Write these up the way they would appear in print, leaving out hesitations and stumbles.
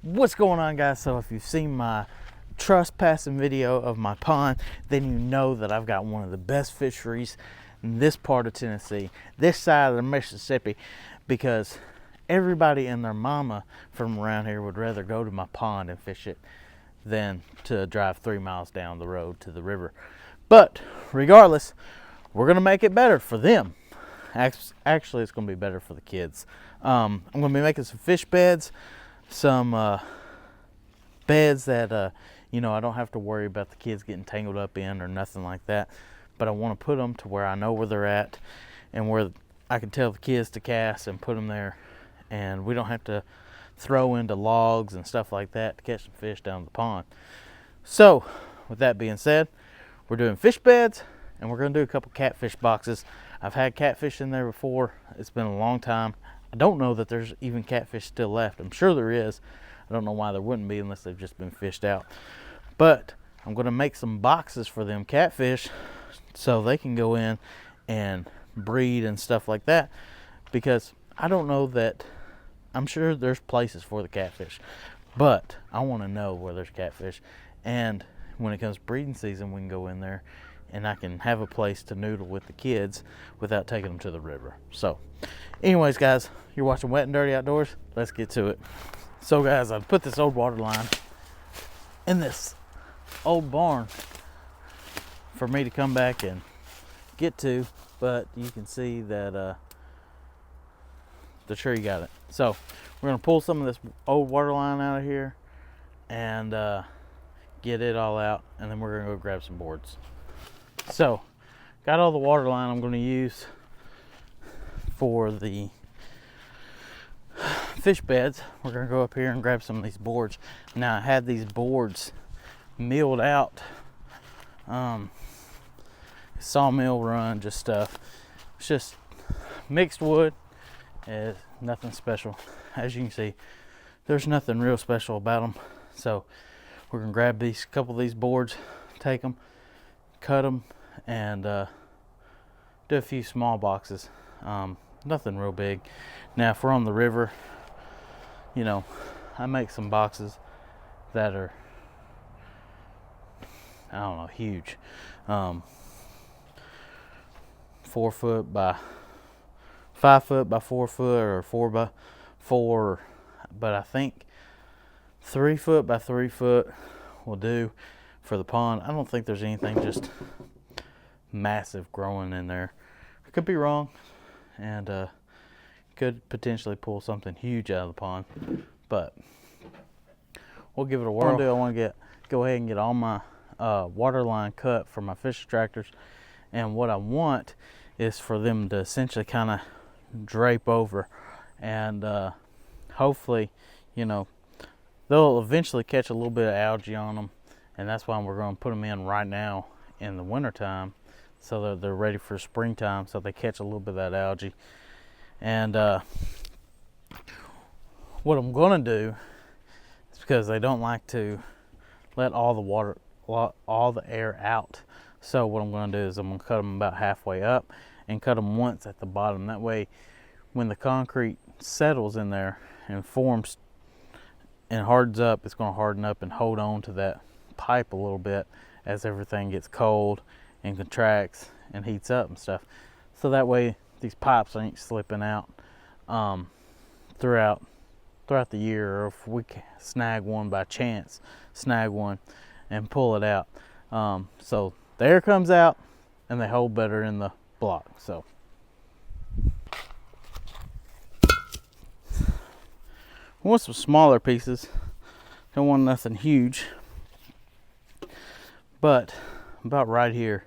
What's going on, guys? So if you've seen my trespassing video of my pond, then you know that I've got one of the best fisheries in this part of Tennessee, this side of the Mississippi, because everybody and their mama from around here would rather go to my pond and fish it than to drive 3 miles down the road to the river. But regardless, we're gonna make it better for them. Actually, it's gonna be better for the kids. I'm gonna be making some fish beds, some beds that I don't have to worry about the kids getting tangled up in or nothing like that. But I want to put them to where I know where they're at and where I can tell the kids to cast and put them there, and we don't have to throw into logs and stuff like that to catch some fish down the pond. So with that being said, we're doing fish beds and we're going to do a couple catfish boxes. I've had catfish in there before. It's been a long time. I don't know that there's even catfish still left. I'm sure there is. I don't know why there wouldn't be unless they've just been fished out. But I'm going to make some boxes for them catfish so they can go in and breed and stuff like that, because I don't know that, I'm sure there's places for the catfish, but I want to know where there's catfish. And when it comes breeding season, we can go in there and I can have a place to noodle with the kids without taking them to the river. So anyways, guys, you're watching Wet and Dirty Outdoors. Let's get to it. So guys, I've put this old water line in this old barn for me to come back and get to, but you can see that the tree got it. So we're gonna pull some of this old water line out of here and get it all out, and then we're gonna go grab some boards. So got all the water line I'm gonna use for the fish beds. We're gonna go up here and grab some of these boards. Now I had these boards milled out, sawmill run, just stuff. It's just mixed wood. It's nothing special. As you can see, there's nothing real special about them. So we're gonna grab these couple of these boards, take them, cut them, and do a few small boxes. Nothing real big. Now if we're on the river, I make some boxes that are, I don't know, huge. 4 foot by 5 foot by 4 foot, or 4 by 4, but I think 3 foot by 3 foot will do for the pond. I don't think there's anything just massive growing in there. I could be wrong, and could potentially pull something huge out of the pond, but we'll give it a whirl. I want to go ahead and get all my water line cut for my fish attractors, and what I want is for them to essentially kind of drape over, and hopefully they'll eventually catch a little bit of algae on them, and that's why we're going to put them in right now in the winter time, so that they're ready for springtime, so they catch a little bit of that algae. And what I'm going to do is, because they don't like to let all the air out, so what I'm going to do is I'm going to cut them about halfway up and cut them once at the bottom. That way when the concrete settles in there and forms and hardens up, it's going to harden up and hold on to that pipe a little bit as everything gets cold and contracts and heats up and stuff. So that way these pipes ain't slipping out throughout the year, or if we snag one by chance, snag one and pull it out. So the air comes out and they hold better in the block. So I want some smaller pieces, don't want nothing huge, but about right here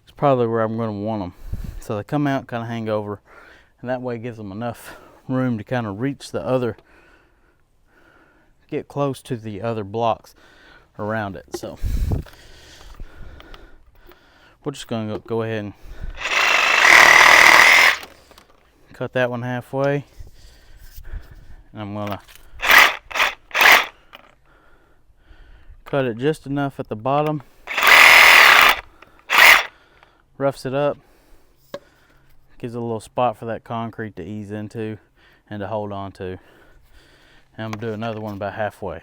is probably where I'm going to want them. So they come out, kind of hang over, and that way it gives them enough room to kind of reach get close to the other blocks around it. So we're just going to go ahead and cut that one halfway, and I'm going to cut it just enough at the bottom, roughs it up, gives it a little spot for that concrete to ease into and to hold on to. And I'm gonna do another one about halfway.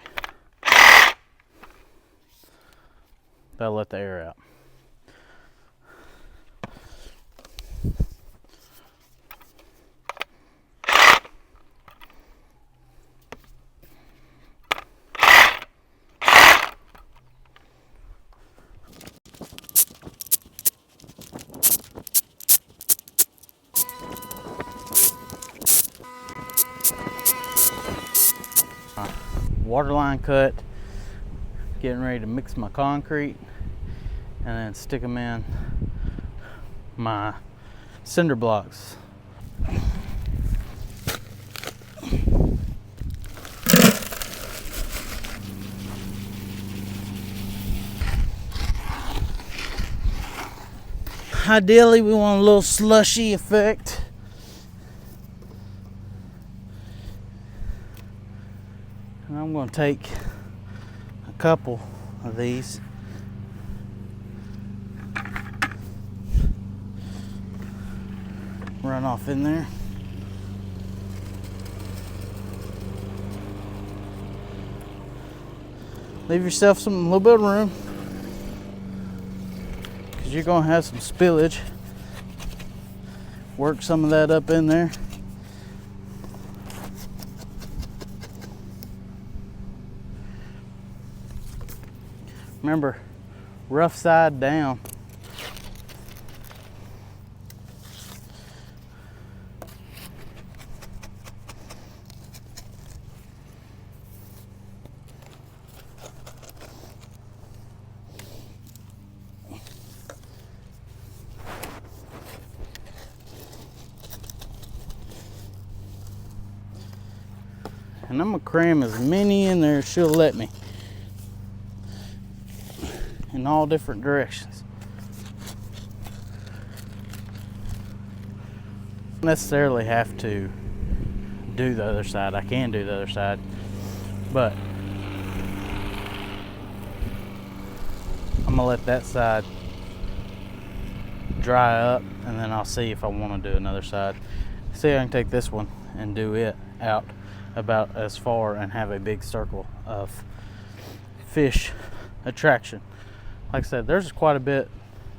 That'll let the air out. Water line cut, getting ready to mix my concrete and then stick them in my cinder blocks. Ideally, we want a little slushy effect. And I'm going to take a couple of these. Run off in there. Leave yourself a little bit of room, because you're going to have some spillage. Work some of that up in there. Remember, rough side down. And I'm gonna cram as many in there as she'll let me, in all different directions. Don't necessarily have to do the other side. I can do the other side, but I'm gonna let that side dry up, and then I'll see if I want to do another side. See, I can take this one and do it out about as far and have a big circle of fish attraction. Like I said, there's quite a bit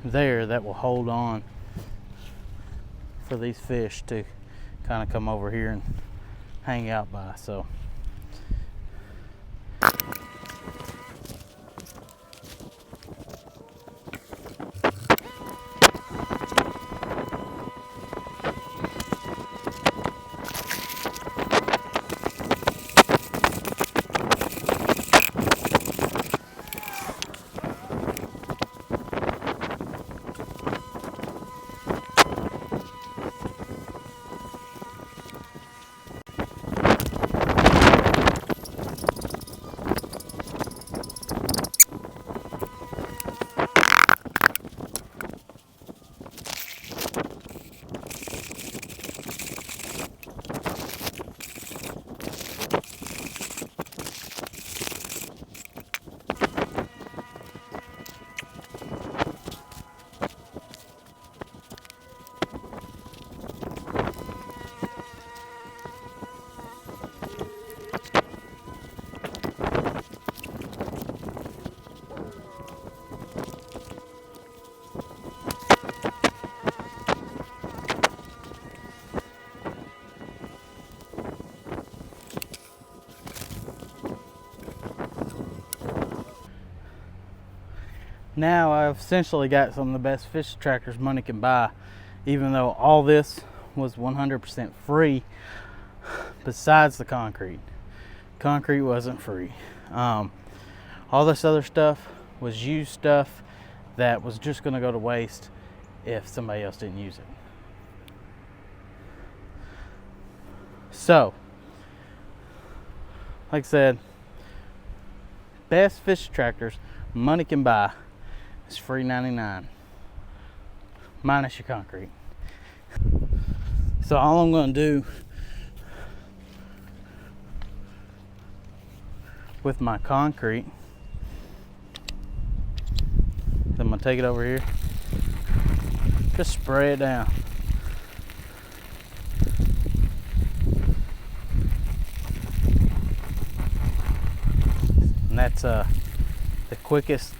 there that will hold on for these fish to kind of come over here and hang out by. So now I've essentially got some of the best fish attractors money can buy, even though all this was 100% free besides the concrete. Concrete wasn't free. All this other stuff was used stuff that was just going to go to waste if somebody else didn't use it. So, like I said, best fish attractors money can buy is free 99, minus your concrete. So all I'm going to do with my concrete, I'm going to take it over here, just spray it down. And that's the quickest,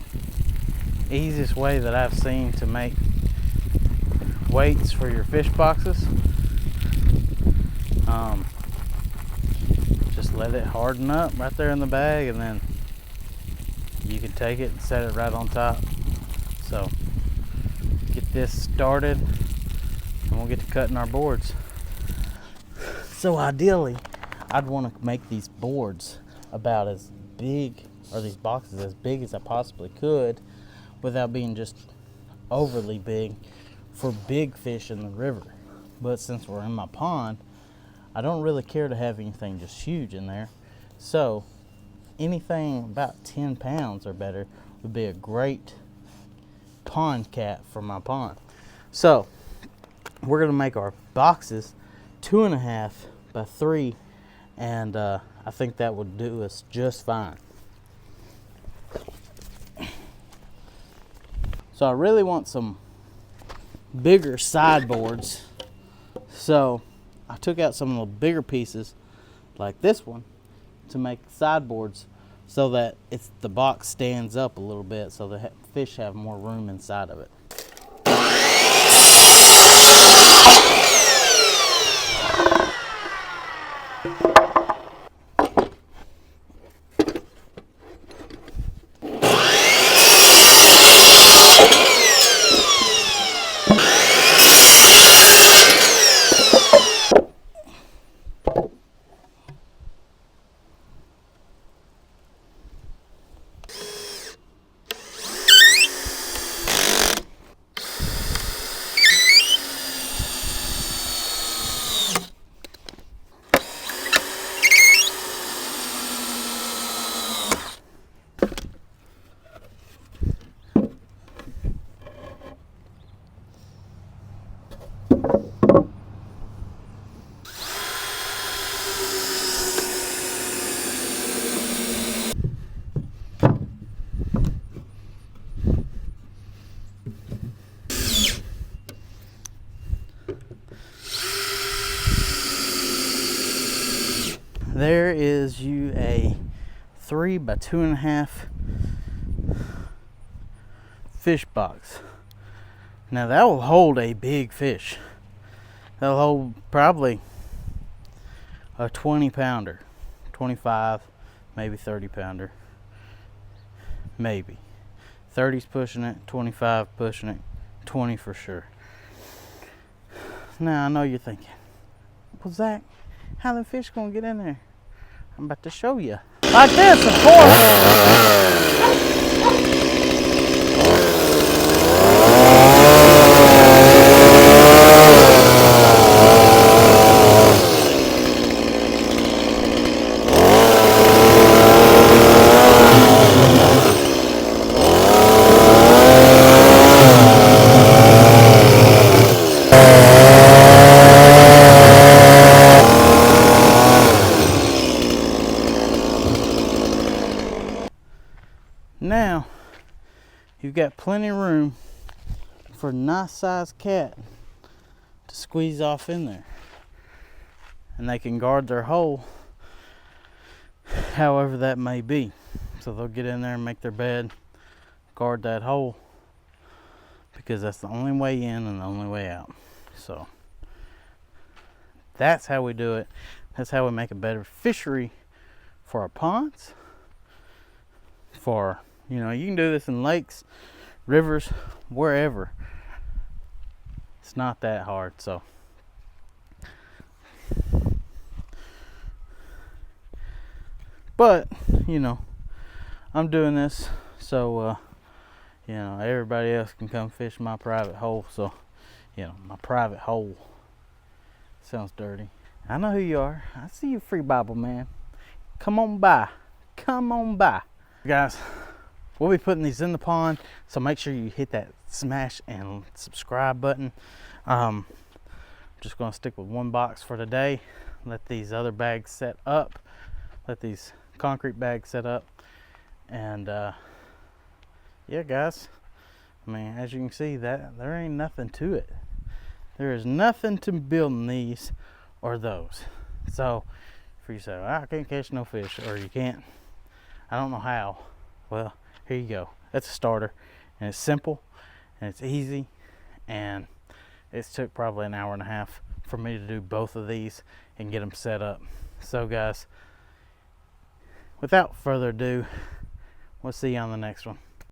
easiest way that I've seen to make weights for your fish boxes. Just let it harden up right there in the bag, and then you can take it and set it right on top. So get this started and we'll get to cutting our boards. So ideally I'd want to make these boards about as big, or these boxes as big as I possibly could, without being just overly big for big fish in the river. But since we're in my pond, I don't really care to have anything just huge in there. So anything about 10 pounds or better would be a great pond cat for my pond. So we're gonna make our boxes 2.5 by 3, and I think that would do us just fine. So I really want some bigger sideboards, so I took out some of the bigger pieces like this one to make sideboards, so that the box stands up a little bit, so the fish have more room inside of it. There is you a 3 by 2.5 fish box. Now that will hold a big fish. That'll hold probably a 20 pounder, 25, maybe 30 pounder, maybe. 30's pushing it, 25 pushing it, 20 for sure. Now I know you're thinking, well Zach, how the fish gonna get in there? I'm about to show you. Like this, of course. Now you've got plenty of room for a nice sized cat to squeeze off in there, and they can guard their hole however that may be. So they'll get in there and make their bed, guard that hole, because that's the only way in and the only way out. So that's how we do it. That's how we make a better fishery for our ponds. For, you know, you can do this in lakes, rivers, wherever. It's not that hard. So but you know, I'm doing this so you know, everybody else can come fish my private hole. So, you know, my private hole sounds dirty. I know who you are. I see you, Free Bible man. Come on by. Come on by. Guys, we'll be putting these in the pond, so make sure you hit that smash and subscribe button. I'm just going to stick with one box for today. Let these other bags set up. Let these concrete bags set up. And yeah, guys, I mean, as you can see, that there ain't nothing to it. There is nothing to building these or those. So if you say, well, I can't catch no fish, or you can't, I don't know how. Well, here you go. That's a starter, and it's simple and it's easy, and it took probably an hour and a half for me to do both of these and get them set up. So guys, without further ado, we'll see you on the next one.